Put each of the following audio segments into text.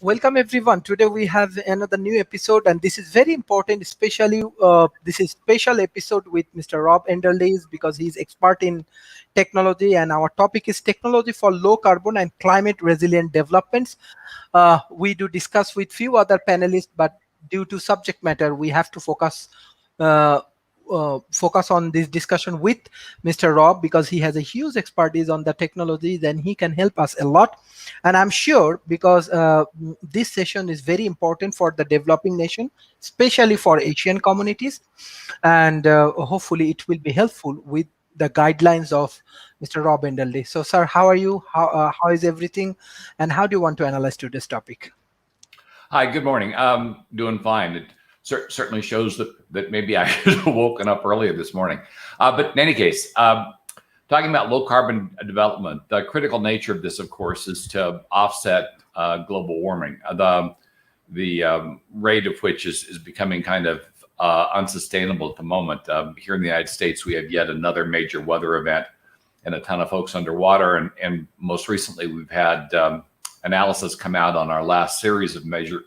Welcome everyone. Today we have another new episode, and this is very important. Especially, this is special episode with Mr. Rob Enderleys because he's expert in technology, and our topic is technology for low carbon and climate resilient developments. We do discuss with few other panelists, but due to subject matter, we have to uh, focus on this discussion with Mr. Rob because he has a huge expertise on the technology. Then he can help us a lot, and I'm sure because this session is very important for the developing nation, especially for Asian communities, and hopefully it will be helpful with the guidelines of Mr. Rob Enderley. So, sir, how are you? How is everything, and how do you want to analyze today's topic? Hi, good morning. Doing fine. It certainly shows that maybe I should have woken up earlier this morning. But in any case, talking about low carbon development, the critical nature of this, of course, is to offset global warming. The rate of which is becoming kind of unsustainable at the moment. Here in the United States, we have yet another major weather event and a ton of folks underwater. And most recently, we've had analysis come out on our last series of major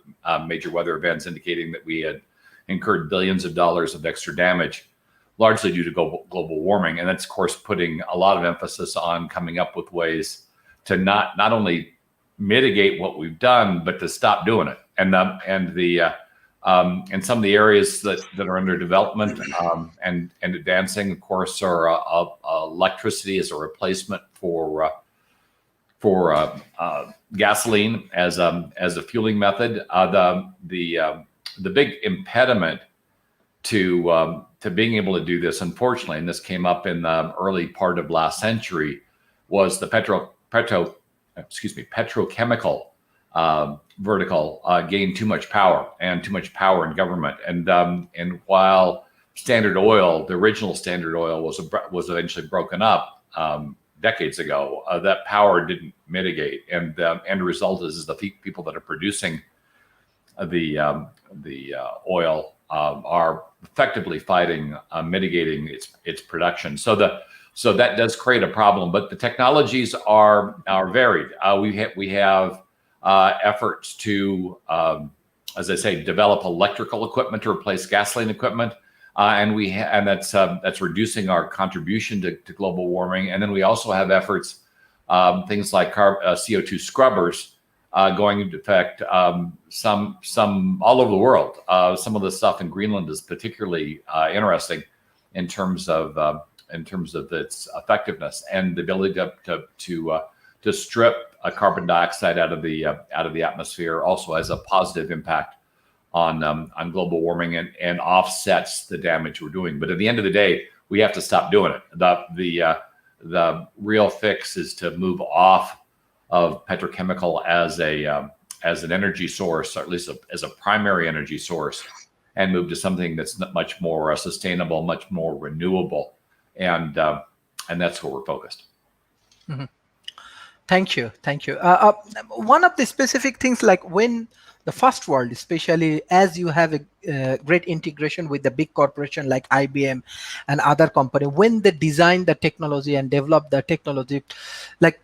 weather events indicating that we had incurred billions of dollars of extra damage, largely due to global warming. And that's, of course, putting a lot of emphasis on coming up with ways to not only mitigate what we've done, but to stop doing it. And some of the areas that are under development and advancing, of course, are electricity as a replacement for gasoline as a fueling method. The big impediment to being able to do this, unfortunately, and this came up in the early part of last century, was the petrochemical vertical gained too much power in government. And while Standard Oil, the original Standard Oil, was eventually broken up decades ago, that power didn't mitigate, and the end result is the people that are producing the oil are effectively fighting mitigating its production. So that does create a problem. But the technologies are varied. We have efforts to, as I say, develop electrical equipment to replace gasoline equipment. And that's reducing our contribution to global warming. And then we also have efforts, things like CO2 scrubbers going into effect, some all over the world. Some of the stuff in Greenland is particularly interesting in terms of its effectiveness and the ability to strip carbon dioxide out of the atmosphere. Also has a positive impact on global warming and offsets the damage we're doing. But at the end of the day, we have to stop doing it. The real fix is to move off of petrochemical as an energy source, or at least as a primary energy source, and move to something that's much more sustainable, much more renewable, and that's where we're focused. Mm-hmm. Thank you. One of the specific things, like when the first world, especially as you have a great integration with the big corporation like IBM and other company, when they design the technology and develop the technology, like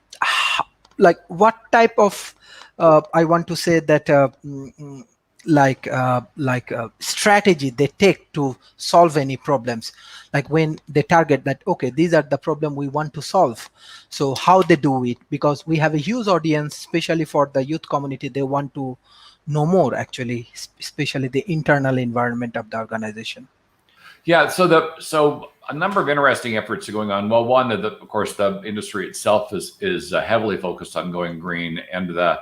what type of I want to say that strategy they take to solve any problems, like when they target that, okay, these are the problem we want to solve, so how they do it, because we have a huge audience, especially for the youth community. They want to know more, actually, especially the internal environment of the organization. Yeah, so a number of interesting efforts are going on. Well, one, of course, the industry itself is heavily focused on going green, and a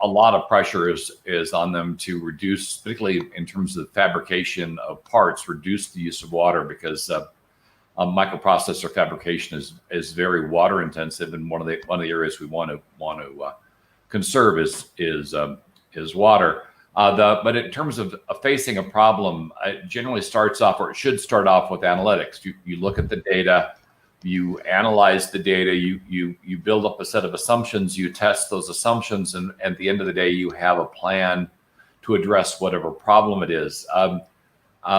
lot of pressure is on them to reduce, particularly in terms of fabrication of parts, reduce the use of water, because microprocessor fabrication is very water intensive, and one of the areas we want to conserve is water. But in terms of facing a problem, it generally starts off, or it should start off, with analytics. You look at the data, you analyze the data, you build up a set of assumptions, you test those assumptions, and at the end of the day, you have a plan to address whatever problem it is. A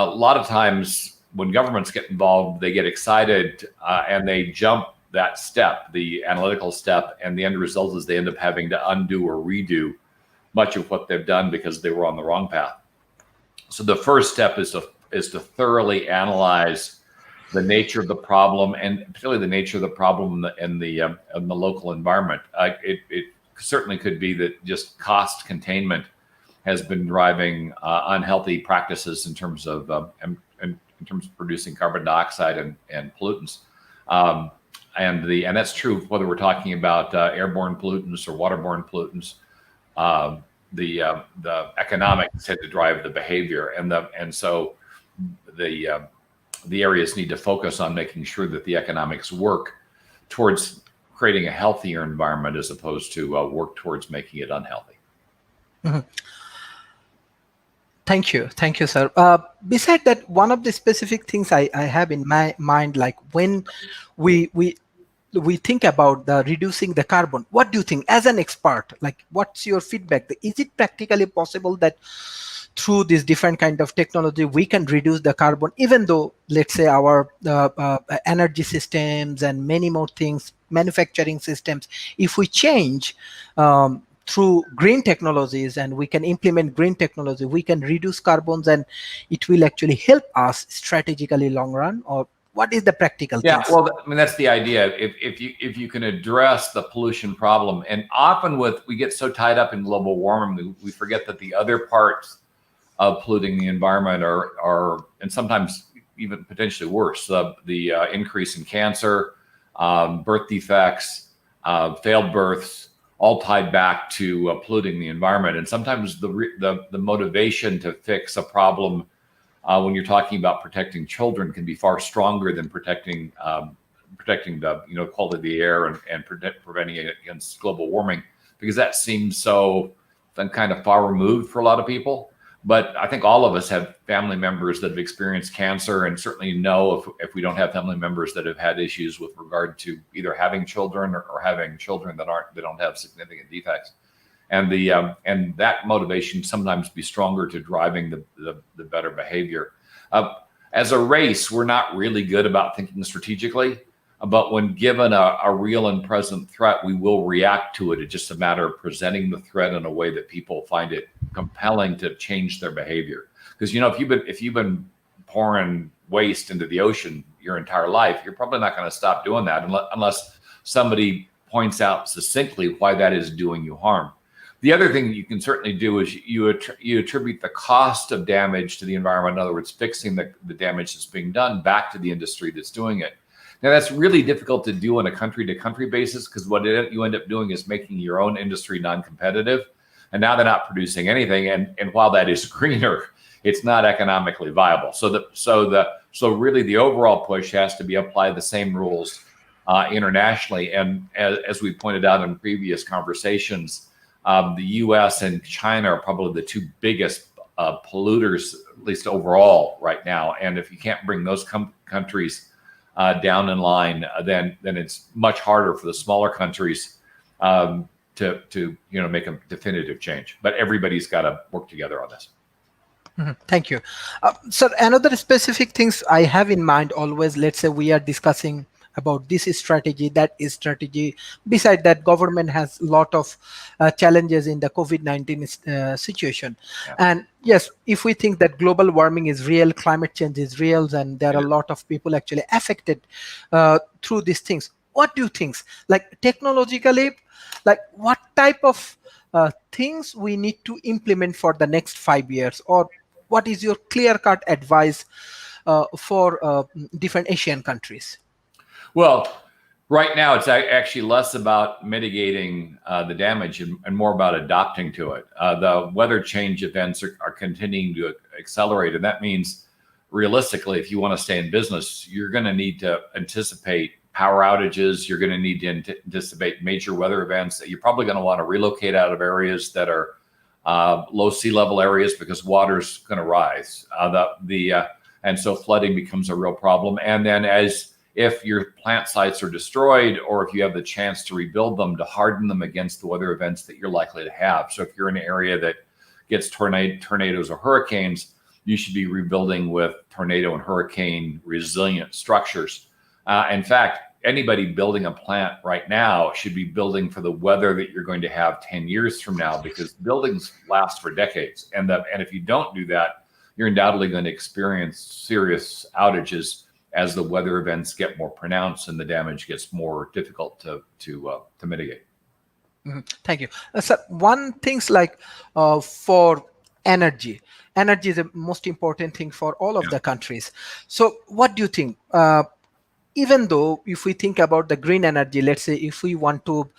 lot of times when governments get involved, they get excited and they jump that step, the analytical step, and the end result is they end up having to undo or redo much of what they've done because they were on the wrong path. So the first step is to thoroughly analyze the nature of the problem, and particularly the nature of the problem in the local environment. It certainly could be that just cost containment has been driving unhealthy practices in terms of producing carbon dioxide and pollutants. And that's true whether we're talking about airborne pollutants or waterborne pollutants. The economics tend to drive the behavior, and so the areas need to focus on making sure that the economics work towards creating a healthier environment as opposed to work towards making it unhealthy. Mhm. Thank you, sir. Beside that, one of the specific things I have in my mind, like when we think about the reducing the carbon, what do you think as an expert? Like, what's your feedback? Is it practically possible that through this different kind of technology we can reduce the carbon, even though, let's say, our energy systems and many more things, manufacturing systems, if we change through green technologies and we can implement green technology, we can reduce carbons and it will actually help us strategically long run? Or what is the practical Yeah, things? well, I mean, that's the idea. If you can address the pollution problem, and often we get so tied up in global warming, we forget that the other parts of polluting the environment are and sometimes even potentially worse. The increase in cancer, birth defects, failed births, all tied back to polluting the environment. And sometimes the motivation to fix a problem when you're talking about protecting children can be far stronger than protecting the quality of the air and preventing it against global warming, because that seems so kind of far removed for a lot of people. But I think all of us have family members that have experienced cancer, and certainly know if we don't have family members that have had issues with regard to either having children or having children that don't have significant defects. And and that motivation sometimes be stronger to driving the better behavior. As a race, we're not really good about thinking strategically, but when given a real and present threat, we will react to it. It's just a matter of presenting the threat in a way that people find it compelling to change their behavior. Because if you've been pouring waste into the ocean your entire life, you're probably not going to stop doing that unless somebody points out succinctly why that is doing you harm. The other thing that you can certainly do is you attribute the cost of damage to the environment. In other words, fixing the damage that's being done back to the industry that's doing it. Now, that's really difficult to do on a country-to-country basis, because what you end up doing is making your own industry non-competitive. And now they're not producing anything. And while that is greener, it's not economically viable. So really the overall push has to be apply the same rules internationally. And as we pointed out in previous conversations, the U.S. and China are probably the two biggest polluters, at least overall right now. And if you can't bring those countries down in line, then it's much harder for the smaller countries to make a definitive change. But everybody's got to work together on this. Thank you. So another specific things I have in mind always, let's say we are discussing about this strategy, that is strategy. Beside that, government has a lot of challenges in the COVID-19 situation. Yeah. And yes, if we think that global warming is real, climate change is real, and there are a lot of people actually affected through these things. What do you think? Like technologically, like what type of things we need to implement for the next 5 years, or what is your clear-cut advice for different Asian countries? Well, right now it's actually less about mitigating the damage and more about adapting to it. The weather change events are continuing to accelerate, and that means realistically, if you want to stay in business, you're going to need to anticipate power outages. You're going to need to anticipate major weather events. You're probably going to want to relocate out of areas that are low sea level areas, because water's going to rise. And so flooding becomes a real problem. And then if your plant sites are destroyed, or if you have the chance to rebuild them, to harden them against the weather events that you're likely to have. So if you're in an area that gets tornadoes or hurricanes, you should be rebuilding with tornado and hurricane resilient structures. In fact, anybody building a plant right now should be building for the weather that you're going to have 10 years from now, because buildings last for decades. And if you don't do that, you're undoubtedly going to experience serious outages as the weather events get more pronounced and the damage gets more difficult to mitigate. Thank you. So one thing's like for energy. Energy is the most important thing for all of Yeah. the countries. So what do you think? Even though if we think about the green energy, let's say if we want to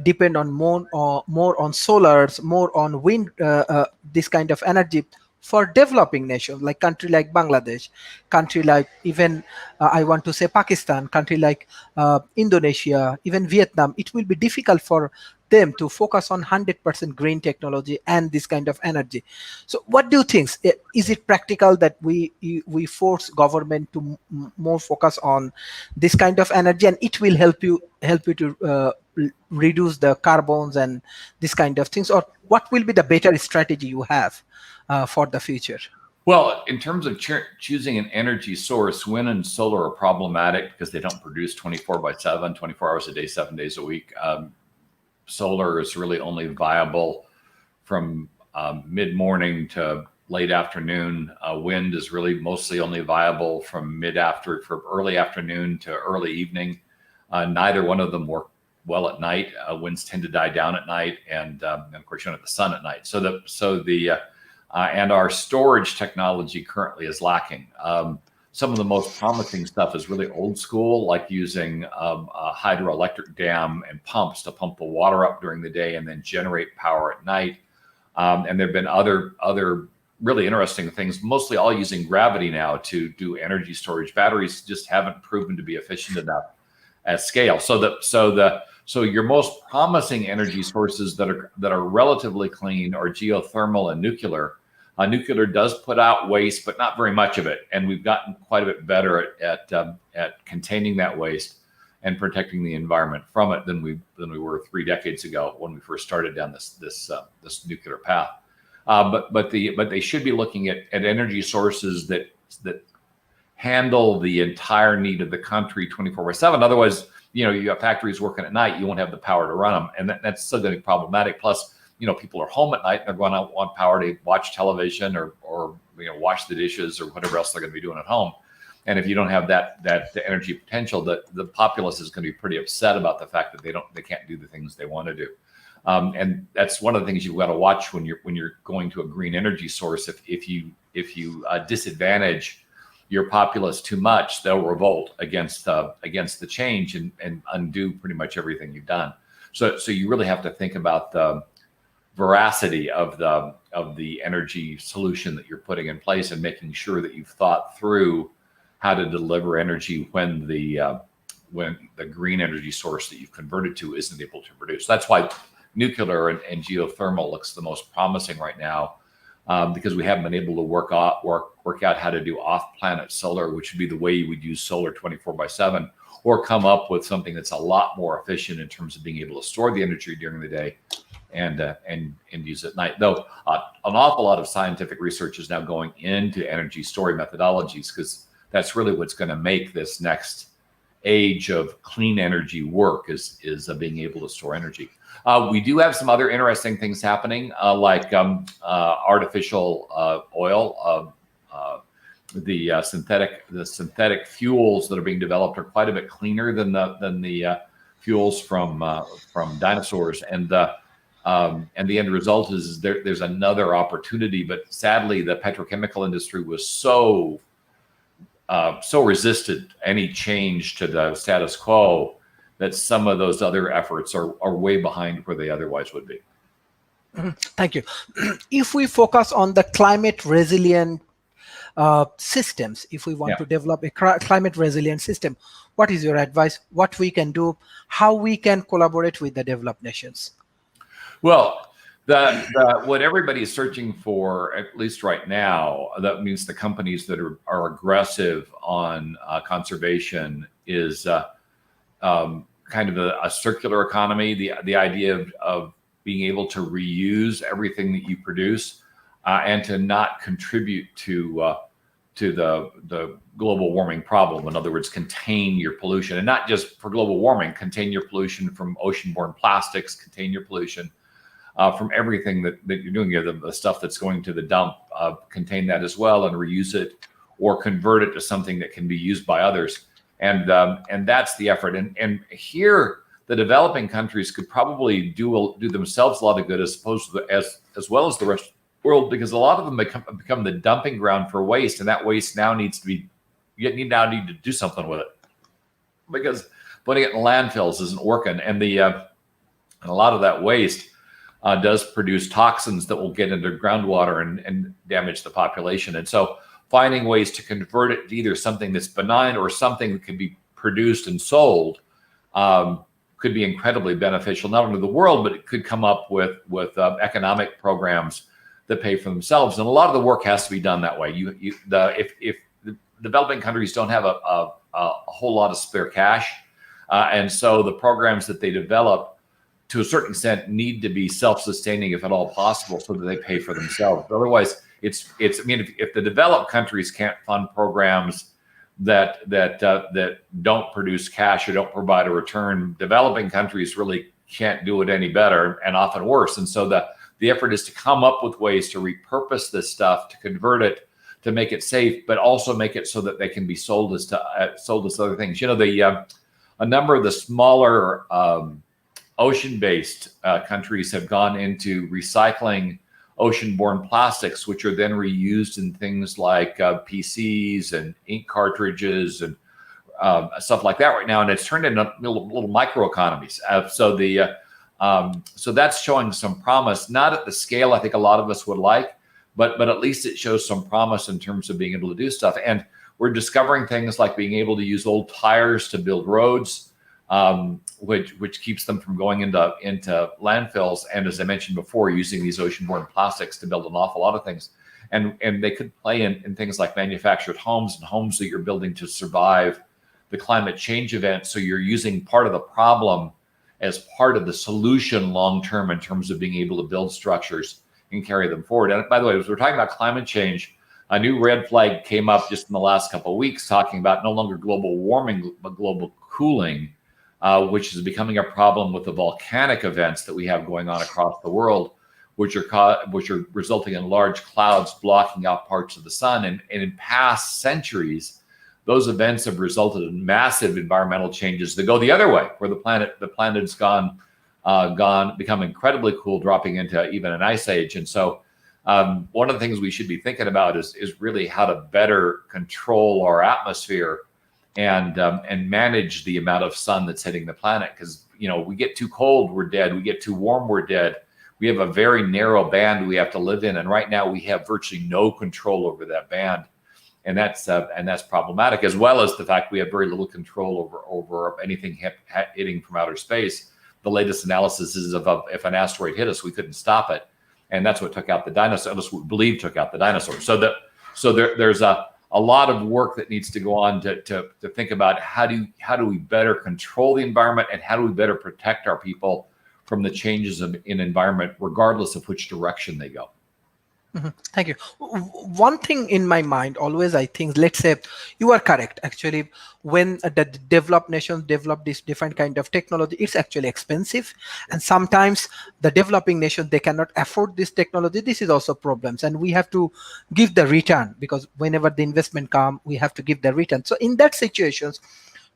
depend on more on solars, more on wind, this kind of energy for developing nations like country like Bangladesh, country like even I want to say Pakistan, country like Indonesia, even Vietnam, it will be difficult for them to focus on 100% green technology and this kind of energy. So what do you think? Is it practical that we force government to more focus on this kind of energy, and it will help you to reduce the carbons and this kind of things? Or what will be the better strategy you have for the future? Well, in terms of choosing an energy source, wind and solar are problematic because they don't produce 24/7, 24 hours a day, 7 days a week. Solar is really only viable from mid-morning to late afternoon. Wind is really mostly only viable from from early afternoon to early evening. Neither one of them work well at night. Winds tend to die down at night, and of course you don't have the sun at night. And our storage technology currently is lacking. Some of the most promising stuff is really old school, like using a hydroelectric dam and pumps to pump the water up during the day and then generate power at night. And there have been other really interesting things, mostly all using gravity now to do energy storage. Batteries just haven't proven to be efficient enough at scale. So your most promising energy sources that are relatively clean are geothermal and nuclear. Nuclear does put out waste, but not very much of it, and we've gotten quite a bit better at containing that waste and protecting the environment from it than we were 3 decades ago when we first started down this nuclear path. But they should be looking at energy sources that handle the entire need of the country 24/7. Otherwise, you have factories working at night, you won't have the power to run them, and that's still going to be problematic. Plus, people are home at night and they're going to want power to watch television or wash the dishes or whatever else they're going to be doing at home. And if you don't have that energy potential, the populace is going to be pretty upset about the fact that they can't do the things they want to do. And that's one of the things you've got to watch when you're going to a green energy source. If you disadvantage your populace too much, they'll revolt against the change and undo pretty much everything you've done. So you really have to think about the veracity of the energy solution that you're putting in place and making sure that you've thought through how to deliver energy when the green energy source that you've converted to isn't able to produce. That's why nuclear and geothermal looks the most promising right now, because we haven't been able to work out how to do off-planet solar, which would be the way you would use solar 24/7, or come up with something that's a lot more efficient in terms of being able to store the energy during the day and use it at night. Though an awful lot of scientific research is now going into energy storage methodologies, because that's really what's going to make this next age of clean energy work is being able to store energy. We do have some other interesting things happening, like artificial oil. The synthetic fuels that are being developed are quite a bit cleaner than the fuels from dinosaurs, and the end result is there's another opportunity. But sadly, the petrochemical industry was so resisted any change to the status quo that some of those other efforts are way behind where they otherwise would be. Thank you. If we focus on the climate resilient systems, if we want to develop a climate resilient system, what is your advice? What we can do? How we can collaborate with the developed nations? Well, what everybody is searching for, at least right now, that means the companies that are aggressive on conservation, is kind of a circular economy. The idea of being able to reuse everything that you produce and to not contribute to the global warming problem. In other words, contain your pollution, and not just for global warming, contain your pollution from ocean-borne plastics, contain your pollution from everything that you're doing here, the stuff that's going to the dump, contain that as well and reuse it or convert it to something that can be used by others. And that's the effort. And here, the developing countries could probably do themselves a lot of good as opposed to as well as the rest of the world, because a lot of them become the dumping ground for waste, and that waste now needs to be need to do something with it, because putting it in landfills isn't working, and and a lot of that waste does produce toxins that will get into groundwater and damage the population. And so finding ways to convert it to either something that's benign or something that can be produced and sold could be incredibly beneficial, not only to the world, but it could come up with economic programs that pay for themselves. And a lot of the work has to be done that way. If the developing countries don't have a whole lot of spare cash, and so the programs that they develop to a certain extent need to be self-sustaining, if at all possible, so that they pay for themselves. But otherwise, it's. I mean, if the developed countries can't fund programs that don't produce cash or don't provide a return, developing countries really can't do it any better, and often worse. And so the effort is to come up with ways to repurpose this stuff, to convert it, to make it safe, but also make it so that they can be sold as other things. You know, a number of the smaller ocean-based countries have gone into recycling ocean-borne plastics, which are then reused in things like PCs and ink cartridges and stuff like that right now, and it's turned into little microeconomies. So that's showing some promise, not at the scale I think a lot of us would like, but at least it shows some promise in terms of being able to do stuff. And we're discovering things like being able to use old tires to build roads, which keeps them from going into landfills. And as I mentioned before, using these ocean-borne plastics to build an awful lot of things. And they could play in things like manufactured homes and homes that you're building to survive the climate change event. So you're using part of the problem as part of the solution long-term in terms of being able to build structures and carry them forward. And by the way, as we're talking about climate change, a new red flag came up just in the last couple of weeks, talking about no longer global warming, but global cooling, which is becoming a problem with the volcanic events that we have going on across the world, which are resulting in large clouds blocking out parts of the sun. And in past centuries, those events have resulted in massive environmental changes that go the other way, where the planet's become incredibly cool, dropping into even an ice age. And so one of the things we should be thinking about is really how to better control our atmosphere and manage the amount of sun that's hitting the planet. Because, you know, we get too cold, we're dead. We get too warm, we're dead. We have a very narrow band we have to live in. And right now we have virtually no control over that band. And that's problematic, as well as the fact we have very little control over anything hitting from outer space. The latest analysis is if an asteroid hit us, we couldn't stop it. And that's what took out the dinosaurs, we believe took out the dinosaurs. So there's a lot of work that needs to go on to think about how do we better control the environment, and how do we better protect our people from the changes in environment, regardless of which direction they go. Thank you. One thing in my mind always, I think, let's say you are correct. Actually, when the developed nations develop this different kind of technology, it's actually expensive. And sometimes the developing nations, they cannot afford this technology. This is also problems. And we have to give the return, because whenever the investment comes, we have to give the return. So in that situations,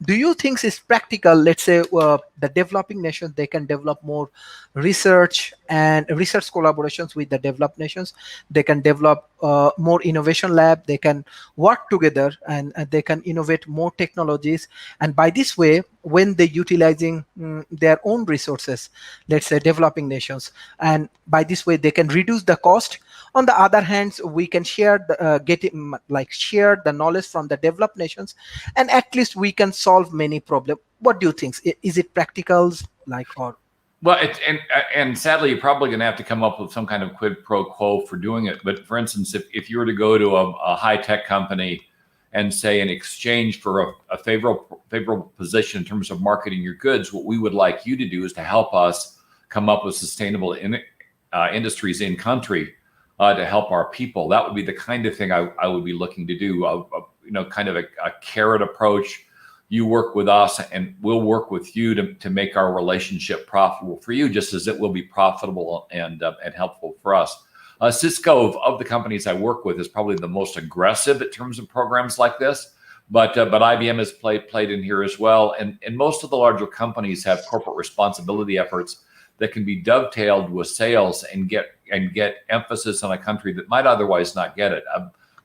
do you think it's practical? Let's say the developing nations, they can develop more research and research collaborations with the developed nations. They can develop more innovation lab. They can work together, and they can innovate more technologies. And by this way, when they utilizing their own resources, let's say developing nations, and by this way they can reduce the cost. On the other hand, we can share share the knowledge from the developed nations, and at least we can solve many problems. What do you think? Is it practical, or? Well, and sadly, you're probably going to have to come up with some kind of quid pro quo for doing it. But for instance, if you were to go to a high tech company and say, in exchange for a favorable position in terms of marketing your goods, what we would like you to do is to help us come up with sustainable industries in country. to help our people. That would be the kind of thing I would be looking to do. Kind of a carrot approach. You work with us, and we'll work with you to make our relationship profitable for you, just as it will be profitable and helpful for us. Cisco, of the companies I work with, is probably the most aggressive in terms of programs like this. But IBM has played in here as well, and most of the larger companies have corporate responsibility efforts that can be dovetailed with sales and get emphasis on a country that might otherwise not get it.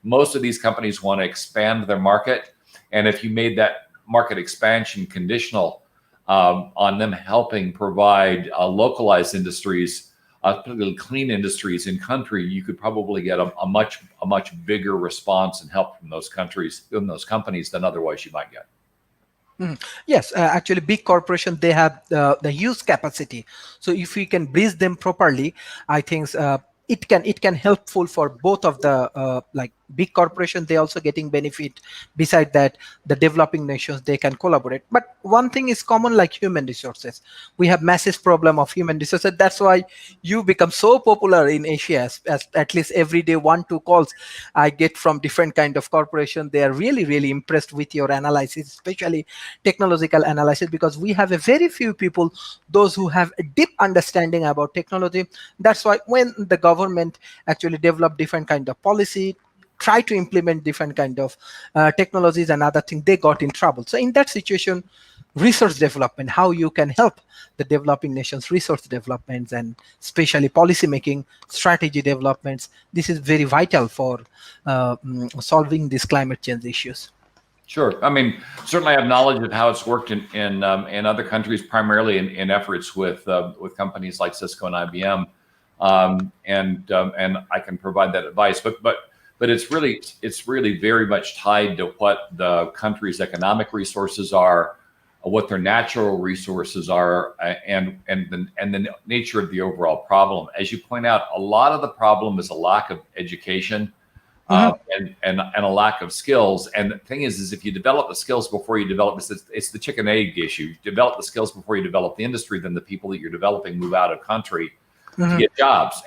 Most of these companies want to expand their market, and if you made that market expansion conditional on them helping provide localized industries, particularly clean industries in country, you could probably get a much bigger response and help from those companies than otherwise you might get. Yes, actually, big corporation, they have the huge capacity. So if we can bridge them properly, I think it can helpful for both of the like big corporation. They also getting benefit. Beside that, the developing nations, they can collaborate. But one thing is common, like human resources. We have massive problem of human resources. That's why you become so popular in Asia. As at least every day, 1-2 calls I get from different kind of corporation. They are really impressed with your analysis, especially technological analysis, because we have a very few people, those who have a deep understanding about technology. That's why when the government actually develop different kind of policy, try to implement different kind of technologies and other things, they got in trouble. So in that situation, research development, how you can help the developing nations research developments, and especially policy making, strategy developments, this is very vital for solving these climate change issues. Sure. I mean, certainly I have knowledge of how it's worked in other countries, primarily in efforts with companies like Cisco and IBM, and I can provide that advice. But it's really very much tied to what the country's economic resources are, what their natural resources are, and the nature of the overall problem. As you point out, a lot of the problem is a lack of education. And a lack of skills. And the thing is if you develop the skills before you develop, it's the chicken egg issue. You develop the skills before you develop the industry, then the people that you're developing move out of country to get jobs.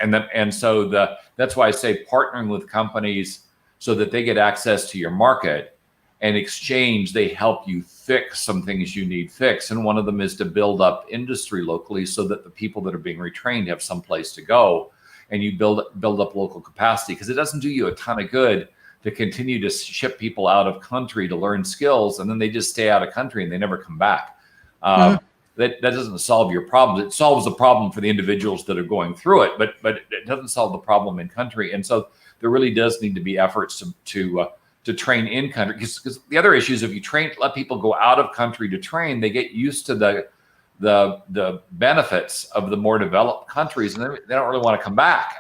So that's why I say partnering with companies so that they get access to your market. In exchange, they help you fix some things you need fixed. And one of them is to build up industry locally so that the people that are being retrained have some place to go. And you build up local capacity, because it doesn't do you a ton of good to continue to ship people out of country to learn skills, and then they just stay out of country and they never come back. That doesn't solve your problems. It solves the problem for the individuals that are going through it, but it doesn't solve the problem in country. And so there really does need to be efforts to train in country, because the other issue is if you let people go out of country to train, they get used to the benefits of the more developed countries, and they don't really want to come back.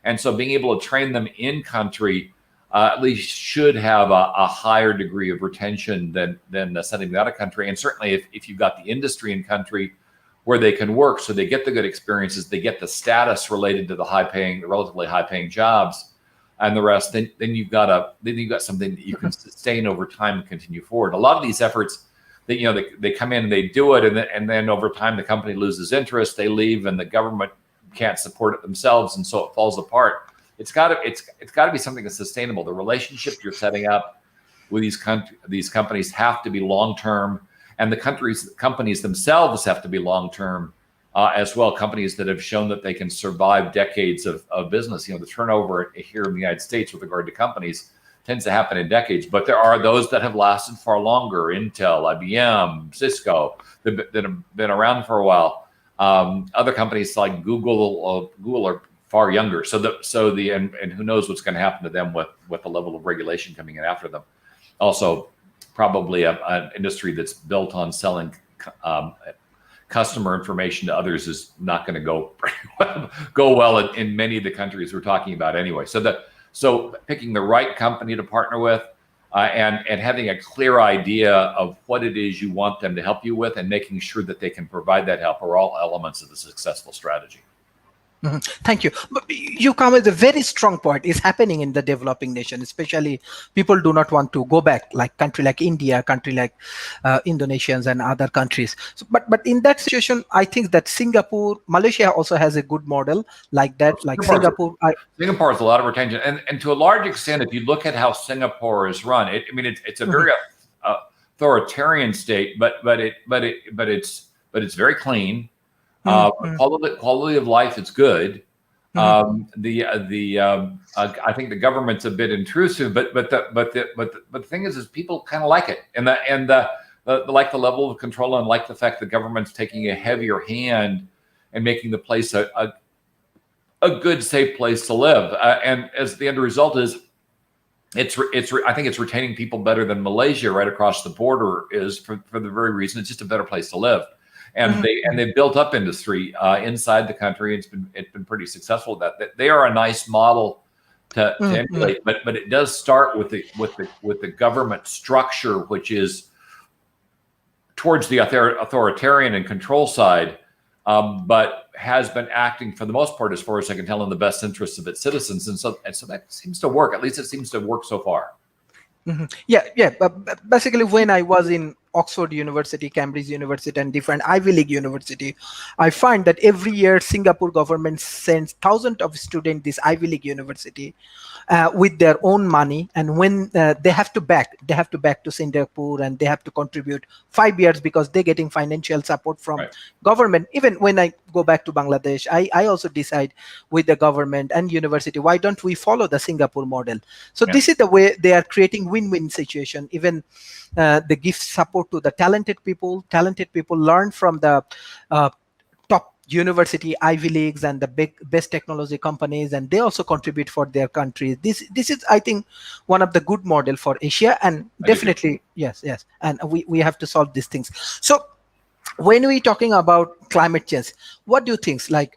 And so being able to train them in country at least should have a higher degree of retention than sending them out of country. And certainly if you've got the industry in country where they can work, so they get the good experiences, they get the status related to the relatively high paying jobs and the rest, then you've got something that you can sustain over time and continue forward. A lot of these efforts, they come in and they do it, and then over time the company loses interest, they leave, and the government can't support it themselves, and so it falls apart. It's got to be something that's sustainable. The relationship you're setting up with these companies have to be long term, and the companies themselves have to be long term as well. Companies that have shown that they can survive decades of business. The turnover here in the United States with regard to companies tends to happen in decades, but there are those that have lasted far longer. Intel, IBM, Cisco, that have been around for a while. Other companies like Google are far younger. And who knows what's going to happen to them with the level of regulation coming in after them. Also, probably an industry that's built on selling customer information to others is not going to go well in many of the countries we're talking about anyway. So picking the right company to partner with and having a clear idea of what it is you want them to help you with, and making sure that they can provide that help, are all elements of the successful strategy. Mhm. Thank you. But you come with a very strong point. It's happening in the developing nation, especially people do not want to go back, like country like India, country like Indonesians and other countries. So, but in that situation, I think that Singapore, Malaysia also has a good model like that, like Singapore's, Singapore. Singapore has a lot of retention, and to a large extent, if you look at how Singapore is run, I mean, it's a Mhm, very authoritarian state, but it's very clean. mhm, mhm, Quality of life is good. mhm, I think the government's a bit intrusive, but the thing is people kind of like it, and like the level of control and like the fact the government's taking a heavier hand and making the place a good, safe place to live. And as the end result is, I think it's retaining people better than Malaysia right across the border is for the very reason it's just a better place to live. And mhm, they've built up industry inside the country. It's been pretty successful. That they are a nice model to mhm, mhm. emulate, but it does start with the government structure, which is towards the authoritarian and control side, but has been acting for the most part, as far as I can tell, in the best interests of its citizens, and so that seems to work. At least it seems to work so far. Yeah, yeah. But basically, when I was in Oxford University, Cambridge University, and different Ivy League university, I find that every year Singapore government sends thousands of students this Ivy League university with their own money, and when they have to back to Singapore, and they have to contribute 5 years because they're getting financial support from Right. government. Even when I go back to Bangladesh, I also decide with the government and university, why don't we follow the Singapore model? So Yeah. this is the way they are creating win-win situation. Even they give support to the talented people. Talented people learn from the uh, top university, Ivy Leagues, and the big best technology companies, and they also contribute for their countries. This is, I think, one of the good model for Asia, and I do too. definitely yes, yes. And we have to solve these things. So when we talking about climate change, what do you think? Like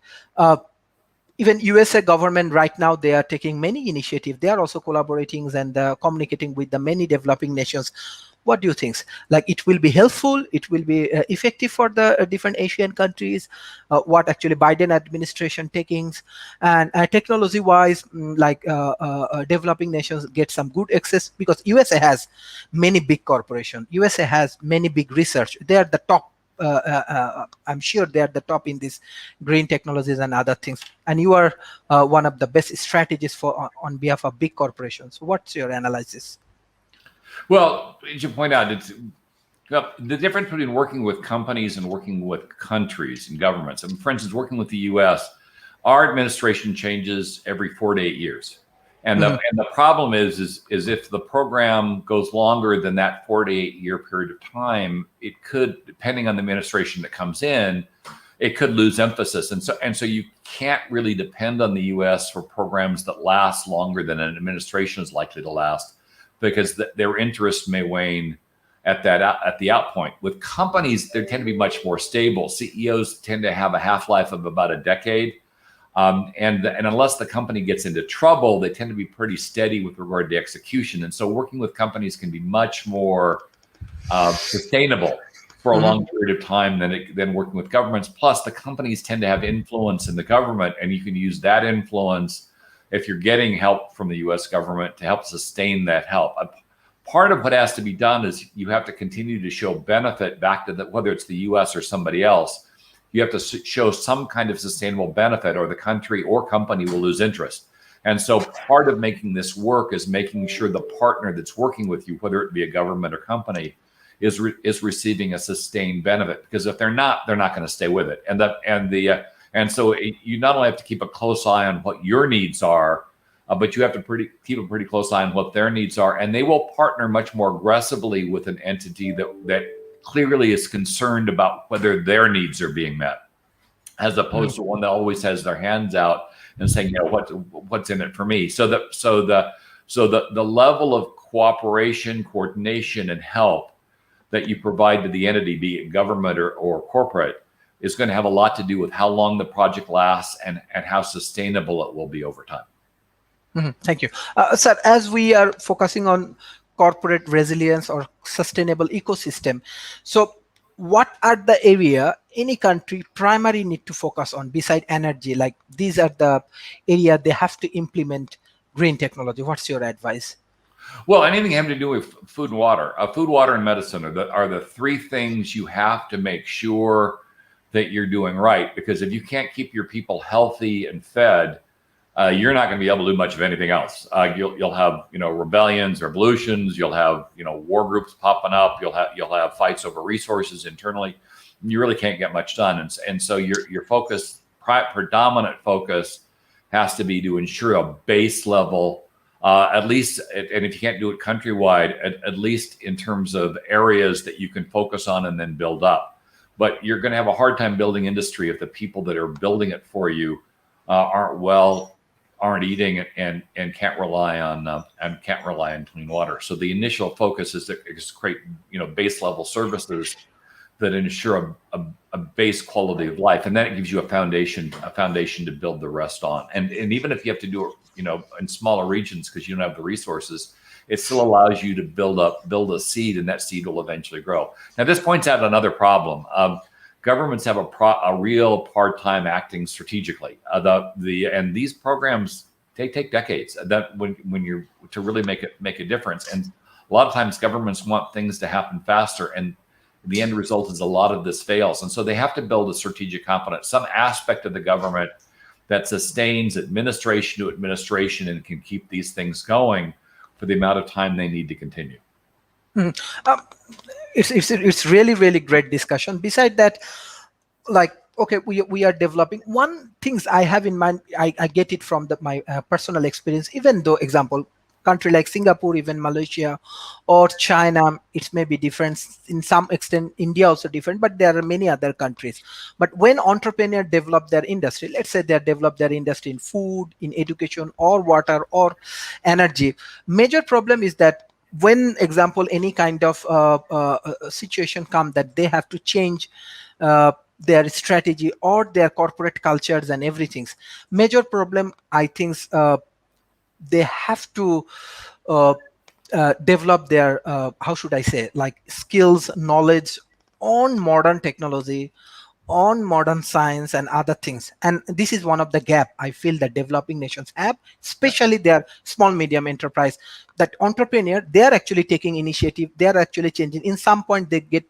even USA government right now, they are taking many initiatives. They are also collaborating and communicating with the many developing nations. What do you think? Like it will be helpful, it will be effective for the different Asian countries, what actually Biden administration takings, and technology wise, developing nations get some good access, because USA has many big corporation, USA has many big research, they are the top. I'm sure they are the top in this green technologies and other things, and you are one of the best strategists for on behalf of big corporations. What's your analysis? Well, as you point out, the difference between working with companies and working with countries and governments. I mean, for instance, working with the U.S., our administration changes every 4 to 8 years, and the Mhm, and the problem is if the program goes longer than that 4 to 8 year period of time, it could, depending on the administration that comes in, it could lose emphasis, and so you can't really depend on the U.S. for programs that last longer than an administration is likely to last, because their interest may wane at the outpoint. With companies, they tend to be much more stable. CEOs tend to have a half life of about a decade, and unless the company gets into trouble, they tend to be pretty steady with regard to execution. And so, working with companies can be much more sustainable for a mhm, long period of time than working with governments. Plus, the companies tend to have influence in the government, and you can use that influence if you're getting help from the U.S. government to help sustain that help. Part of what has to be done is you have to continue to show benefit back to whether it's the U.S. or somebody else. You have to show some kind of sustainable benefit, or the country or company will lose interest. And so part of making this work is making sure the partner that's working with you, whether it be a government or company, is receiving a sustained benefit. Because if they're not going to stay with it. And so you not only have to keep a close eye on what your needs are, but you have to keep a pretty close eye on what their needs are. And they will partner much more aggressively with an entity that clearly is concerned about whether their needs are being met, as mhm, opposed to one that always has their hands out and saying, what's in it for me. So the level of cooperation, coordination, and help that you provide to the entity, be it government or corporate, is going to have a lot to do with how long the project lasts and how sustainable it will be over time. mhm. Thank you, sir. As we are focusing on corporate resilience or sustainable ecosystem, so what are the area any country primary need to focus on beside energy? Like these are the area they have to implement green technology. What's your advice? Well, anything having to do with food and water, food, water, and medicine are the three things you have to make sure that you're doing right. Because if you can't keep your people healthy and fed, you're not going to be able to do much of anything else. You'll have rebellions, revolutions. You'll have war groups popping up. You'll have fights over resources internally. You really can't get much done. And so your focus, predominant focus, has to be to ensure a base level, at least. And if you can't do it countrywide, at least in terms of areas that you can focus on and then build up. But you're going to have a hard time building industry if the people that are building it for you aren't eating and can't rely on clean water. So the initial focus is to create base level services that ensure a base quality of life, and then it gives you a foundation to build the rest on. And even if you have to do it in smaller regions because you don't have the resources, it still allows you to build a seed, and that seed will eventually grow. Now this points out another problem. Governments have a real hard time acting strategically. And these programs take decades. That when you're to really make a difference, and a lot of times governments want things to happen faster, and the end result is a lot of this fails. And so they have to build a strategic competence, some aspect of the government that sustains administration to administration and can keep these things going for the amount of time they need to continue. Mhm. It's really great discussion. Beside that, like, okay, we are developing one things I have in mind. I get it from my personal experience. Even though example country like Singapore, even Malaysia or China, it may be different in some extent. India also different, but there are many other countries. But when entrepreneurs develop their industry, let's say they develop their industry in food, in education, or water, or energy, major problem is that when example any kind of situation come that they have to change their strategy or their corporate cultures and everything, major problem I think they have to uh, develop their how should I say, like skills, knowledge on modern technology, on modern science and other things. And this is one of the gap I feel that developing nations have, especially their small medium enterprise, that entrepreneur, they are actually taking initiative, they are actually changing. In some point they get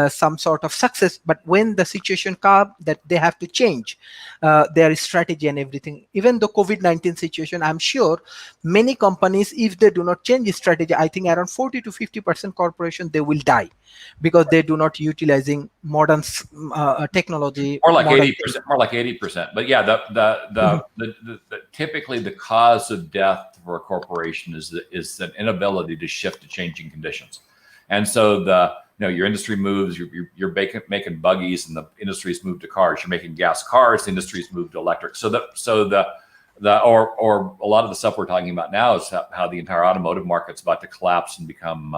some sort of success, but when the situation comes that they have to change their strategy and everything, even the COVID-19 situation, I'm sure many companies, if they do not change strategy, I think around 40 to 50% corporation they will die because they do not utilizing modern technology, More like modern 80%. More like 80%. But yeah, the typically the cause of death for a corporation is an inability to shift to changing conditions. And so your industry moves. You're making buggies, and the industry's moved to cars. You're making gas cars. The industry's moved to electric. So or a lot of the stuff we're talking about now is how the entire automotive market's about to collapse and become